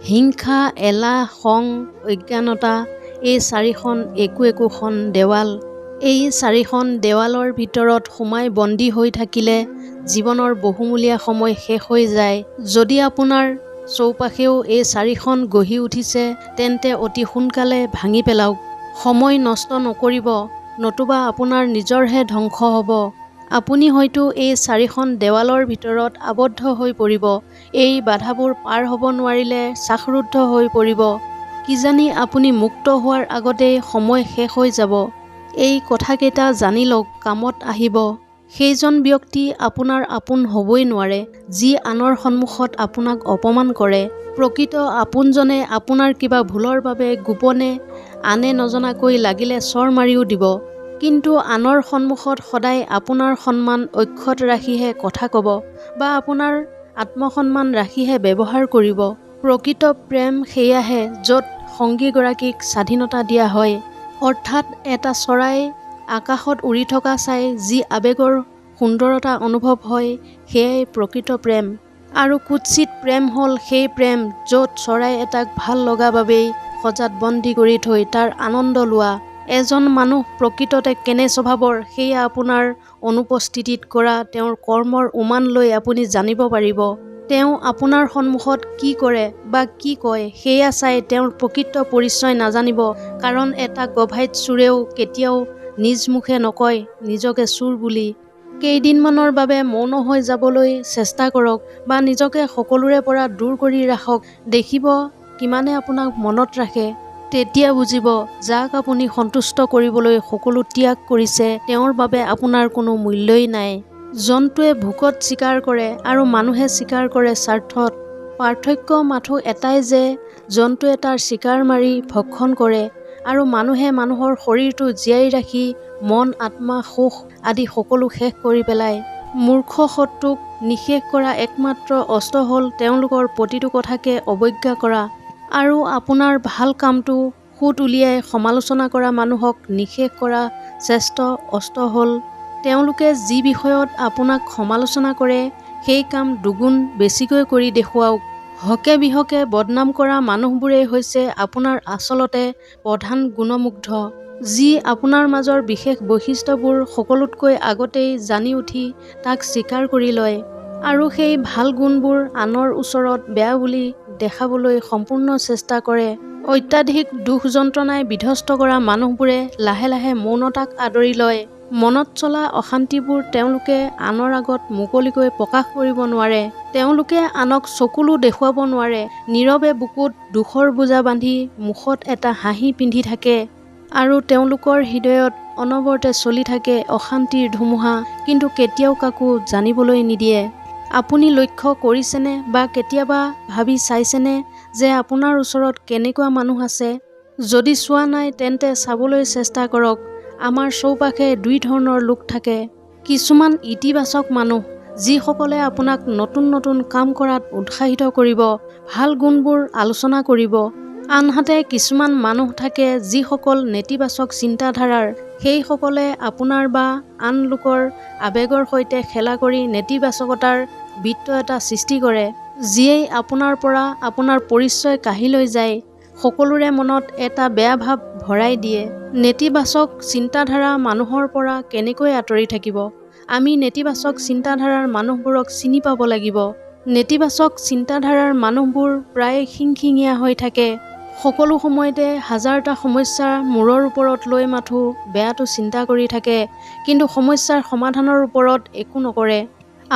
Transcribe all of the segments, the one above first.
হিংসা, এলাহ, খং, অজ্ঞানতা, এই চাৰিখন একোখন দেৱাল। এই চাৰিখন দেৱালৰ ভিতৰত সোমাই বন্দী হৈ থাকিলে জীৱনৰ বহুমূলীয়া সময় শেষ হৈ যায়। যদি আপোনাৰ চৌপাশেও এই চাৰিখন গঢ়ি উঠিছে তেন্তে অতি সোনকালে ভাঙি পেলাওক। সময় নষ্ট নকৰিব, নতুবা আপোনাৰ নিজৰহে ধ্বংস হ'ব। আপুনি হয়তো এই চাৰিখন দেৱালৰ ভিতৰত আবদ্ধ হৈ পৰিব। এই বাধাবোৰ পাৰ হ'ব নোৱাৰিলে শ্বাসৰুদ্ধ হৈ পৰিব। কিজানি আপুনি মুক্ত হোৱাৰ আগতেই সময় শেষ হৈ যাব। এই কথাকেইটা জানি লওক, কামত আহিব। সেইজন ব্যক্তি আপোনাৰ আপোন হ'বই নোৱাৰে যি আনৰ সন্মুখত আপোনাক অপমান কৰে। প্ৰকৃত আপোনজনে আপোনাৰ কিবা ভুলৰ বাবে গোপনে আনে নজনাকৈ লাগিলে চৰ মাৰিও দিব, কিন্তু আনৰ সন্মুখত সদায় আপোনাৰ সন্মান অক্ষত ৰাখিহে কথা ক'ব বা আপোনাৰ আত্মসন্মান ৰাখিহে ব্যৱহাৰ কৰিব। প্ৰকৃত প্ৰেম সেয়াহে য'ত সংগীগৰাকীক স্বাধীনতা দিয়া হয়, অৰ্থাৎ এটা চৰাই আকাশত উৰি থকা চাই যি আৱেগৰ সুন্দৰতা অনুভৱ হয় সেয়াই প্ৰকৃত প্ৰেম। আৰু কুৎসিত প্ৰেম হ'ল সেই প্ৰেম য'ত চৰাই এটাক ভাল লগা বাবেই সজাত বন্দী কৰি থৈ তাৰ আনন্দ লোৱা। এজন মানুহ প্ৰকৃততে কেনে স্বভাৱৰ সেয়া আপোনাৰ অনুপস্থিতিত কৰা তেওঁৰ কৰ্মৰ উমান লৈ আপুনি জানিব পাৰিব। তেওঁ আপোনাৰ সন্মুখত কি কৰে বা কি কয় সেয়া চাই তেওঁৰ প্ৰকৃত পৰিচয় নাজানিব, কাৰণ এটা গভাইত চোৰেও কেতিয়াও নিজ মুখে নকয় নিজকে চোৰ বুলি। কেইদিনমানৰ বাবে মৌন হৈ যাবলৈ চেষ্টা কৰক বা নিজকে সকলোৰে পৰা দূৰ কৰি ৰাখক। দেখিব কিমানে আপোনাক মনত ৰাখে। তেতিয়া বুজিব যাক আপুনি সন্তুষ্ট কৰিবলৈ সকলো ত্যাগ কৰিছে তেওঁৰ বাবে আপোনাৰ কোনো মূল্যই নাই। জন্তুৱে ভোকত চিকাৰ কৰে আৰু মানুহে চিকাৰ কৰে স্বাৰ্থত। পাৰ্থক্য মাথো এটাই যে জন্তুৱে তাৰ চিকাৰ মাৰি ভক্ষণ কৰে আৰু মানুহে মানুহৰ শৰীৰটো জীয়াই ৰাখি মন, আত্মা, সুখ আদি সকলো শেষ কৰি পেলায়। মূৰ্খ শত্ৰুক নিঃশেষ কৰা একমাত্ৰ অস্ত্ৰ হ'ল তেওঁলোকৰ প্ৰতিটো কথাকে অৱজ্ঞা কৰা, আৰু আপোনাৰ ভাল কামটো সুত উলিয়াই সমালোচনা কৰা মানুহক নিঃশেষ কৰা শ্ৰেষ্ঠ অস্ত্ৰ হ'ল তেওঁলোকে যি বিষয়ত আপোনাক সমালোচনা কৰে সেই কাম দুগুণ বেছিকৈ কৰি দেখুৱাওক। হকে বিহকে বদনাম কৰা মানুহবোৰেই হৈছে আপোনাৰ আচলতে প্ৰধান গুণমুগ্ধ, যি আপোনাৰ মাজৰ বিশেষ বৈশিষ্ট্যবোৰ সকলোতকৈ আগতেই জানি উঠি তাক স্বীকাৰ কৰি লয় আৰু সেই ভাল গুণবোৰ আনৰ ওচৰত বেয়া বুলি দেখাবলৈ সম্পূৰ্ণ চেষ্টা কৰে। অত্যাধিক দুখ যন্ত্ৰণাই বিধ্বস্ত কৰা মানুহবোৰে লাহে লাহে মৌনতাক আদৰি লয়। মনত চলা অশান্তিবোৰ তেওঁলোকে আনৰ আগত মুকলিকৈ প্ৰকাশ কৰিব নোৱাৰে। তেওঁলোকে আনক চকুলো দেখুৱাব নোৱাৰে। নীৰৱে বুকুত দুখৰ বোজা বান্ধি মুখত এটা হাঁহি পিন্ধি থাকে আৰু তেওঁলোকৰ হৃদয়ত অনবৰতে চলি থাকে অশান্তিৰ ধুমুহা, কিন্তু কেতিয়াও কাকো জানিবলৈ নিদিয়ে। আপুনি লক্ষ্য কৰিছেনে বা কেতিয়াবা ভাবি চাইছেনে যে আপোনাৰ ওচৰত কেনেকুৱা মানুহ আছে? যদি চোৱা নাই তেন্তে চাবলৈ চেষ্টা কৰক। আমাৰ চৌপাশে দুই ধৰণৰ লোক থাকে। কিছুমান ইতিবাচক মানুহ যিসকলে আপোনাক নতুন নতুন কাম কৰাত উৎসাহিত কৰিব, ভাল গুণবোৰ আলোচনা কৰিব। আনহাতে কিছুমান মানুহ থাকে যিসকল নেতিবাচক চিন্তাধাৰাৰ। সেইসকলে আপোনাৰ বা আন লোকৰ আৱেগৰ সৈতে খেলা কৰি নেতিবাচকতাৰ বৃত্ত এটা সৃষ্টি কৰে, যিয়েই আপোনাৰ পৰা আপোনাৰ পৰিচয় কাঢ়ি লৈ যায়, সকলোৰে মনত এটা বেয়া ভাৱ ভৰাই দিয়ে। নেতিবাচক চিন্তাধাৰা মানুহৰ পৰা কেনেকৈ আঁতৰি থাকিব? আমি নেতিবাচক চিন্তাধাৰাৰ মানুহবোৰক চিনি পাব লাগিব। নেতিবাচক চিন্তাধাৰাৰ মানুহবোৰ প্ৰায় খিংখিঙীয়া হৈ থাকে। সকলো সময়তে হাজাৰটা সমস্যা মূৰৰ ওপৰত লৈ মাথো বেয়াটো চিন্তা কৰি থাকে, কিন্তু সমস্যাৰ সমাধানৰ ওপৰত একো নকৰে।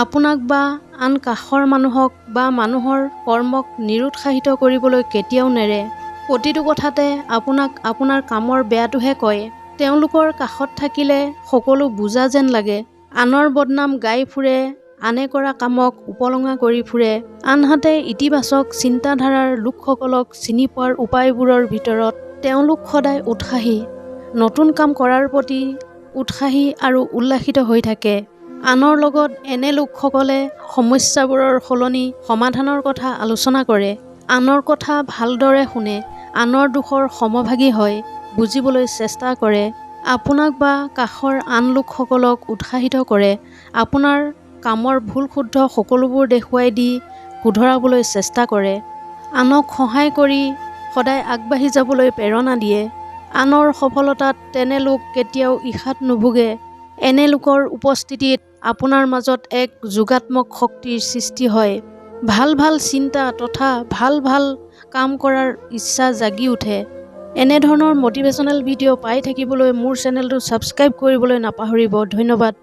আপোনাক বা আন কাষৰ মানুহক বা মানুহৰ কৰ্মক নিৰুৎসাহিত কৰিবলৈ কেতিয়াও নেৰে। প্ৰতিটো কথাতে আপোনাক আপোনাৰ কামৰ বেয়াটোহে কয়। তেওঁলোকৰ কাষত থাকিলে সকলো বুজা যেন লাগে। আনৰ বদনাম গাই ফুৰে, আনে কৰা কামক উপলঙা কৰি ফুৰে। আনহাতে ইতিবাচক চিন্তাধাৰাৰ লোকসকলক চিনি পোৱাৰ উপায়বোৰৰ ভিতৰত তেওঁলোক সদায় উৎসাহী, নতুন কাম কৰাৰ প্ৰতি উৎসাহী আৰু উল্লাসিত হৈ থাকে। আনৰ লগত এনে লোকসকলে সমস্যাবোৰৰ সলনি সমাধানৰ কথা আলোচনা কৰে, আনৰ কথা ভালদৰে শুনে, আনৰ দুখৰ সমভাগী হয়, বুজিবলৈ চেষ্টা কৰে। আপোনাক বা কাষৰ আন লোকসকলক উৎসাহিত কৰে, আপোনাৰ কামৰ ভুল শুদ্ধ সকলোবোৰ দেখুৱাই দি শুধৰাবলৈ চেষ্টা কৰে। আনক সহায় কৰি সদায় আগবাঢ়ি যাবলৈ প্ৰেৰণা দিয়ে। আনৰ সফলতাত তেনে লোক কেতিয়াও ঈৰ্ষাত নুভোগে। এনে লোকৰ উপস্থিতিত আপোনাৰ মাজত এক যোগাত্মক শক্তিৰ সৃষ্টি হয়। ভাল ভাল চিন্তা তথা ভাল ভাল কাম কৰাৰ ইচ্ছা জাগি উঠে। এনেধৰণৰ মটিভেশ্যনেল ভিডিঅ' পাই থাকিবলৈ মোৰ চেনেলটো ছাবস্ক্ৰাইব কৰিবলৈ নাপাহৰিব। ধন্যবাদ।